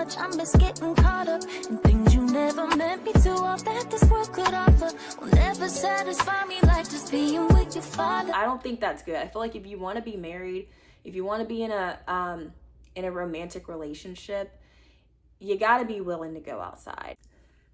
much I'm just getting caught up in things you never meant me to. All that this world could offer will never satisfy me like just being with your father. I don't think that's good. I feel like if you want to be married, if you want to be in a romantic relationship, you got to be willing to go outside.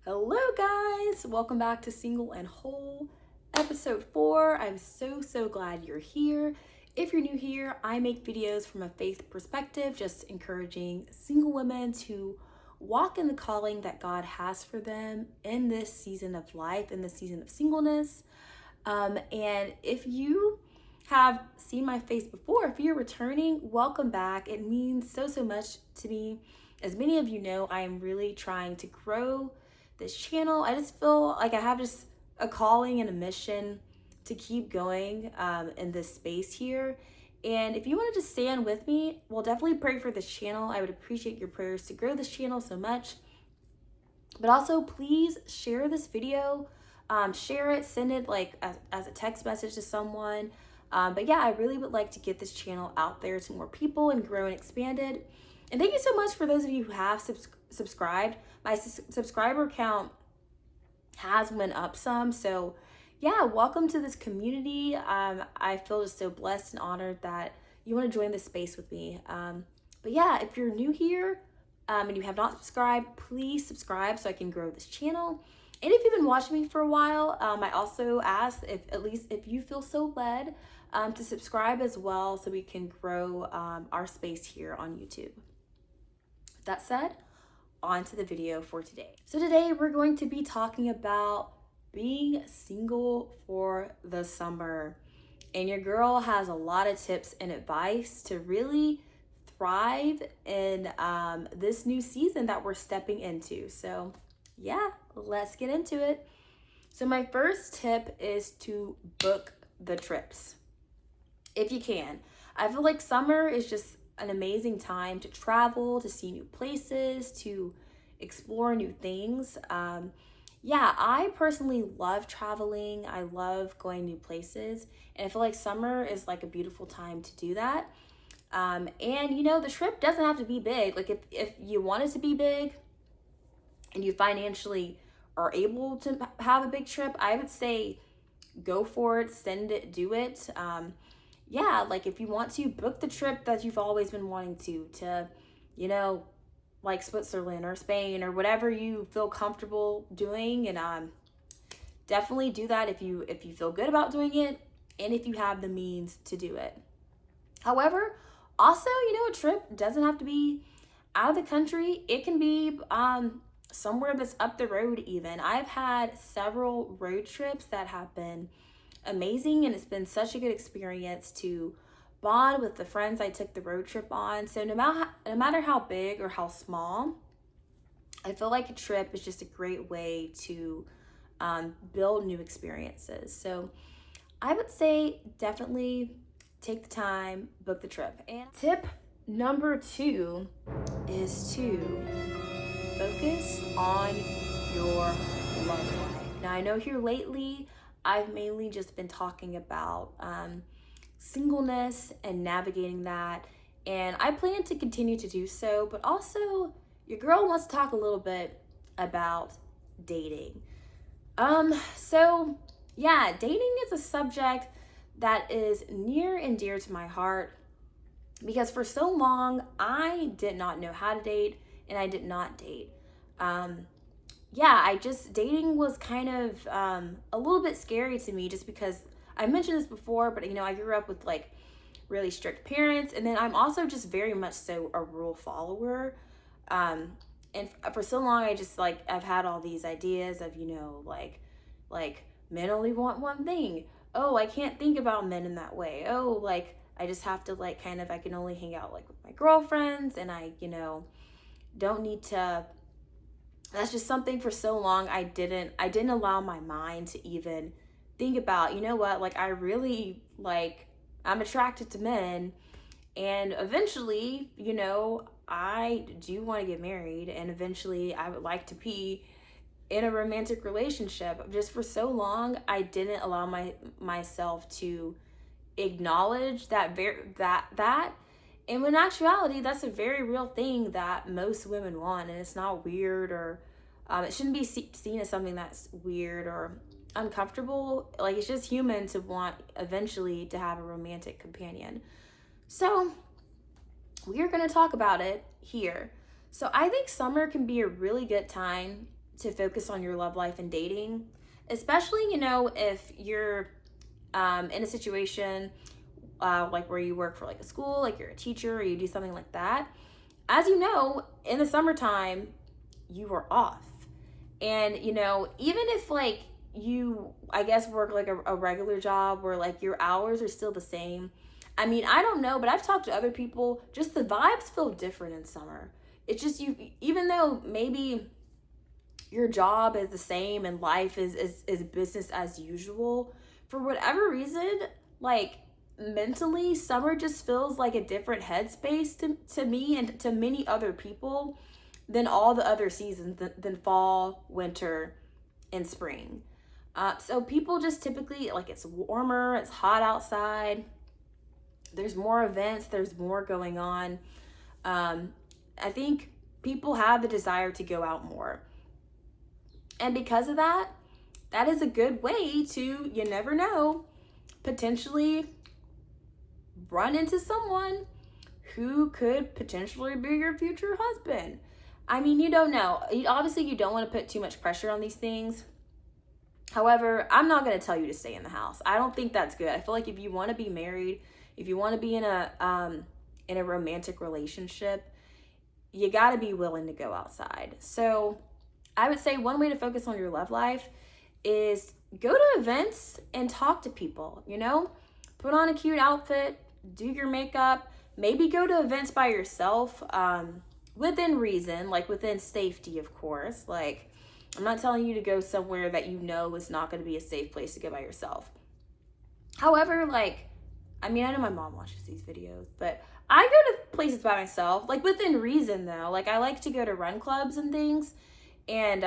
Hello guys, welcome back to Single and Whole, episode 4. I'm so glad you're here. If you're new here, I make videos from a faith perspective, just encouraging single women to walk in the calling that God has for them in this season of life, in this season of singleness. And if you have seen my face before, if you're returning, welcome back. It means so much to me. As many of you know, I am really trying to grow this channel. I just feel like I have just a calling and a mission to keep going in this space here. And if you want to just stand with me, well, definitely pray for this channel. I would appreciate your prayers to grow this channel so much. But also, please share this video. Share it, send it like as a text message to someone. But yeah, I really would like to get this channel out there to more people and grow and expand it. And thank you so much for those of you who have subscribed. My subscriber count has went up some. So yeah, welcome to this community. I feel just so blessed and honored that you want to join this space with me. But yeah, if you're new here and you have not subscribed, please subscribe so I can grow this channel. And if you've been watching me for a while, I also ask if you feel so led to subscribe as well so we can grow our space here on YouTube. That said, on to the video for today. So today we're going to be talking about being single for the summer. And your girl has a lot of tips and advice to really thrive in this new season that we're stepping into. So yeah, let's get into it. So my first tip is to book the trips if you can. I feel like summer is just an amazing time to travel, to see new places, to explore new things. Yeah, I personally love traveling. I love going new places. And I feel like summer is like a beautiful time to do that. And you know, the trip doesn't have to be big. Like if you want it to be big and you financially are able to have a big trip, I would say go for it, send it, do it. Yeah, like if you want to, book the trip that you've always been wanting to, you know, like Switzerland or Spain or whatever you feel comfortable doing. And definitely do that if you feel good about doing it and if you have the means to do it. However, also, you know, a trip doesn't have to be out of the country. It can be somewhere that's up the road even. I've had several road trips that have been amazing, and it's been such a good experience to bond with the friends I took the road trip on. So no matter how big or how small, I feel like a trip is just a great way to build new experiences. So I would say definitely take the time, book the trip. And tip number 2 is to focus on your love life. Now I know here lately I've mainly just been talking about singleness and navigating that, and I plan to continue to do so, but also your girl wants to talk a little bit about dating. So yeah, dating is a subject that is near and dear to my heart because for so long I did not know how to date and I did not date. Yeah, dating was kind of a little bit scary to me just because I mentioned this before, but you know, I grew up with like really strict parents, and then I'm also just very much so a rule follower. And for so long, I've had all these ideas of, you know, like men only want one thing. Oh, I can't think about men in that way. Oh, like I just have to like kind of, I can only hang out like with my girlfriends, and I, you know, don't need to. That's just something for so long I didn't allow my mind to even think about, you know what, like I really I'm attracted to men, and eventually, you know, I do want to get married, and eventually I would like to be in a romantic relationship. Just for so long I didn't allow myself to acknowledge that And in actuality, that's a very real thing that most women want, and it's not weird, or it shouldn't be seen as something that's weird or uncomfortable. Like, it's just human to want eventually to have a romantic companion. So we are going to talk about it here. So I think summer can be a really good time to focus on your love life and dating, especially, if you're in a situation like where you work for like a school, like you're a teacher, or you do something like that. As you know, in the summertime, you are off. And, even if like you, I guess, work like a regular job where like your hours are still the same. I mean, I don't know, but I've talked to other people, just the vibes feel different in summer. It's just even though maybe your job is the same and life is business as usual, for whatever reason, like mentally, summer just feels like a different headspace to me and to many other people than all the other seasons, than fall, winter, and spring. So people just typically, like, it's warmer, it's hot outside, there's more events, there's more going on. I think people have the desire to go out more. And because of that, that is a good way to, you never know, potentially run into someone who could potentially be your future husband. I mean, you don't know. Obviously, you don't want to put too much pressure on these things. However, I'm not going to tell you to stay in the house. I don't think that's good. I feel like if you want to be married, if you want to be in a romantic relationship, you got to be willing to go outside. So I would say one way to focus on your love life is go to events and talk to people, put on a cute outfit, do your makeup, maybe go to events by yourself, within reason, like within safety, of course. Like, I'm not telling you to go somewhere that is not going to be a safe place to go by yourself. However, like, I mean, I know my mom watches these videos, but I go to places by myself, like within reason though. Like, I like to go to run clubs and things. And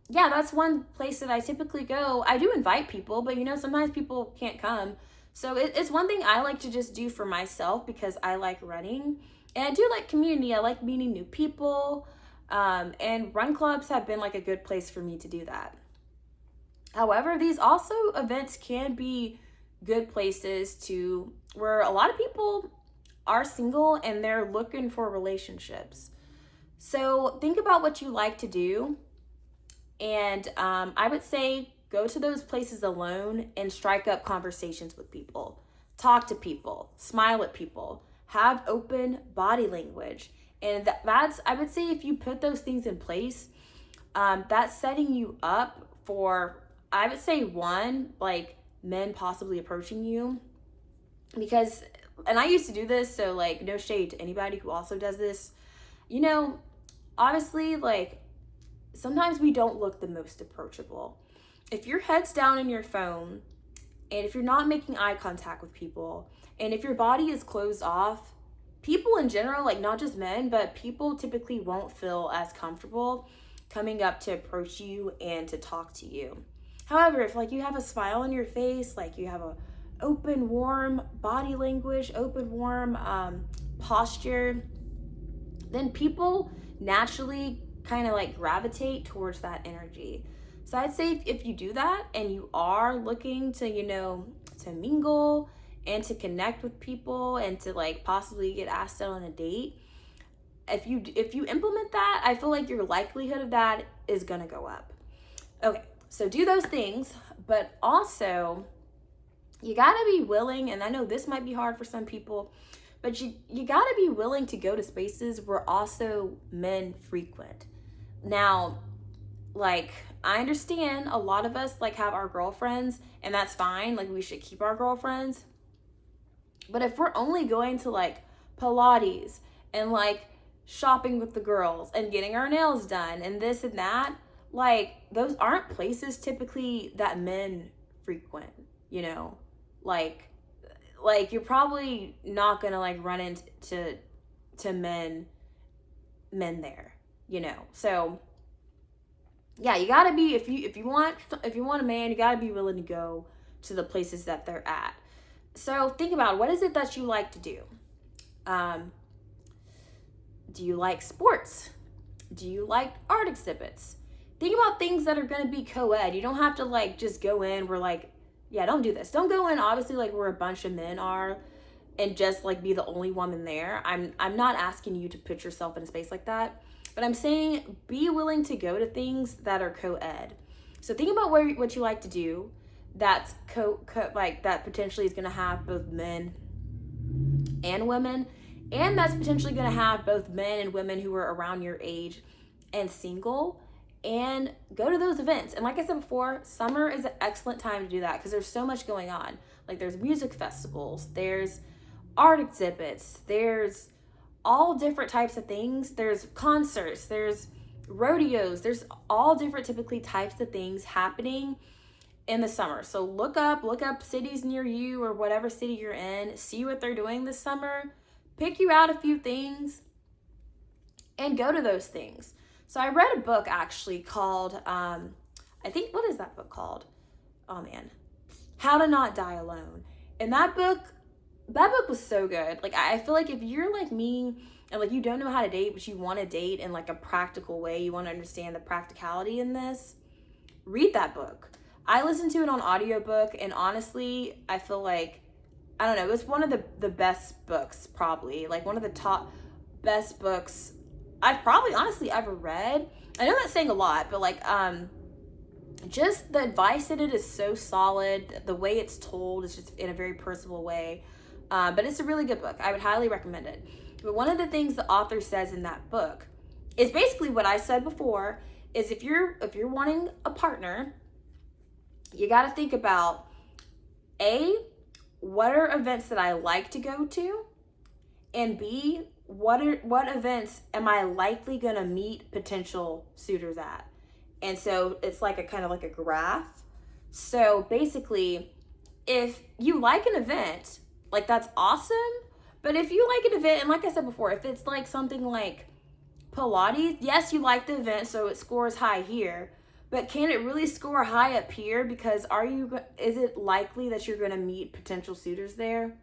yeah, that's one place that I typically go. I do invite people, but sometimes people can't come. So it's one thing I like to just do for myself because I like running. And I do like community. I like meeting new people. And run clubs have been like a good place for me to do that. However, these also events can be good places where a lot of people are single and they're looking for relationships. So think about what you like to do. And I would say go to those places alone and strike up conversations with people. Talk to people, smile at people, have open body language. And that's, I would say, if you put those things in place, that's setting you up for, I would say, one, like men possibly approaching you. Because, and I used to do this, so like no shade to anybody who also does this. Obviously, like, sometimes we don't look the most approachable. If your head's down in your phone, and if you're not making eye contact with people, and if your body is closed off, people in general, like not just men, but people typically won't feel as comfortable coming up to approach you and to talk to you. However, if like you have a smile on your face, like you have a open, warm body language, open, warm posture, then people naturally kind of like gravitate towards that energy. So I'd say if you do that and you are looking to, to mingle and to connect with people and to like possibly get asked out on a date, if you implement that, I feel like your likelihood of that is going to go up. Okay, so do those things, but also you got to be willing, and I know this might be hard for some people, but you got to be willing to go to spaces where also men frequent. Now, like, I understand a lot of us like have our girlfriends, and that's fine. Like, we should keep our girlfriends. But if we're only going to like Pilates and like shopping with the girls and getting our nails done and this and that, like, those aren't places typically that men frequent, like you're probably not gonna like run into men there, so yeah, you gotta be, if you want a man, you gotta be willing to go to the places that they're at. So think about, what is it that you like to do? Do you like sports? Do you like art exhibits? Think about things that are going to be co-ed. You don't have to like just go in where like, yeah, don't do this. Don't go in obviously like where a bunch of men are and just like be the only woman there. I'm not asking you to put yourself in a space like that, but I'm saying be willing to go to things that are co-ed. So think about what you like to do that's like that potentially is going to have both men and women, and that's potentially going to have both men and women who are around your age and single, and go to those events. And like I said before, summer is an excellent time to do that because there's so much going on. Like there's music festivals, there's art exhibits, there's all different types of things. There's concerts, there's rodeos, there's all different typically types of things happening in the summer. So look up cities near you or whatever city you're in, see what they're doing this summer, pick you out a few things and go to those things. So I read a book actually called, I think, what is that book called? Oh man, How to Not Die Alone. And that book was so good. Like, I feel like if you're like me and like you don't know how to date, but you want to date in like a practical way, you want to understand the practicality in this, read that book. I listened to it on audiobook, and honestly, I feel like, I don't know, it's one of the best books, probably. Like one of the top best books I've probably honestly ever read. I know that's saying a lot, but like, just the advice in it is so solid. The way it's told is just in a very personable way. But it's a really good book. I would highly recommend it. But one of the things the author says in that book is basically what I said before, is if you're wanting a partner, you got to think about A, what are events that I like to go to? And B, what events am I likely going to meet potential suitors at? And so it's like a kind of like a graph. So basically, if you like an event, like that's awesome. But if you like an event, and like I said before, if it's like something like Pilates, yes, you like the event, so it scores high here. But can it really score high up here? Because is it likely that you're going to meet potential suitors there?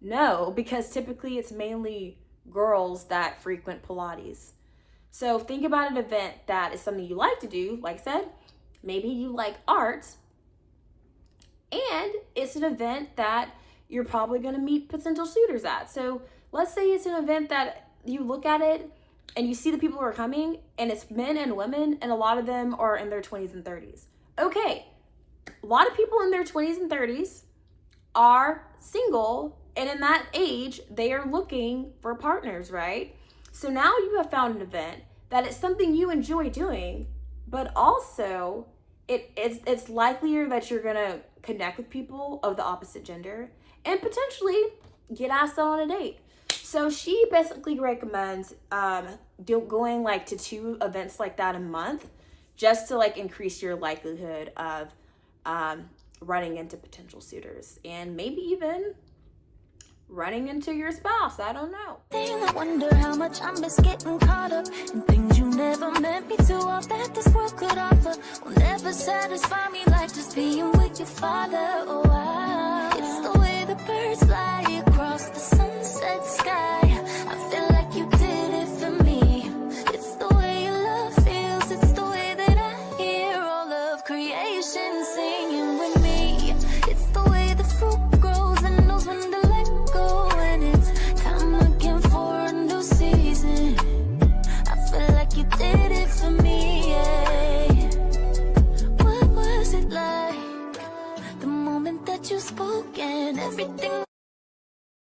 No, because typically it's mainly girls that frequent Pilates. So think about an event that is something you like to do. Like I said, maybe you like art, and it's an event that you're probably going to meet potential suitors at. So let's say it's an event that you look at it and you see the people who are coming, and it's men and women, and a lot of them are in their 20s and 30s. Okay, a lot of people in their 20s and 30s are single, and in that age, they are looking for partners, right? So now you have found an event that is something you enjoy doing, but also it's likelier that you're gonna connect with people of the opposite gender and potentially get asked out on a date. So she basically recommends going like to 2 events like that a month, just to like increase your likelihood of running into potential suitors, and maybe even running into your spouse. I don't know. I wonder how much I'm just getting caught up in things you never meant me to. All that this world could offer will never satisfy me like just being with your father. Oh, it's the way the birds fly across the sunset sky. I feel like you did it for me. It's the way your love feels. It's the way that I hear all of creation singing with me. It's the way the fruit grows and knows when to let go. And it's time again for a new season. I feel like you did it for me, yeah. What was it like the moment that you spoke and everything?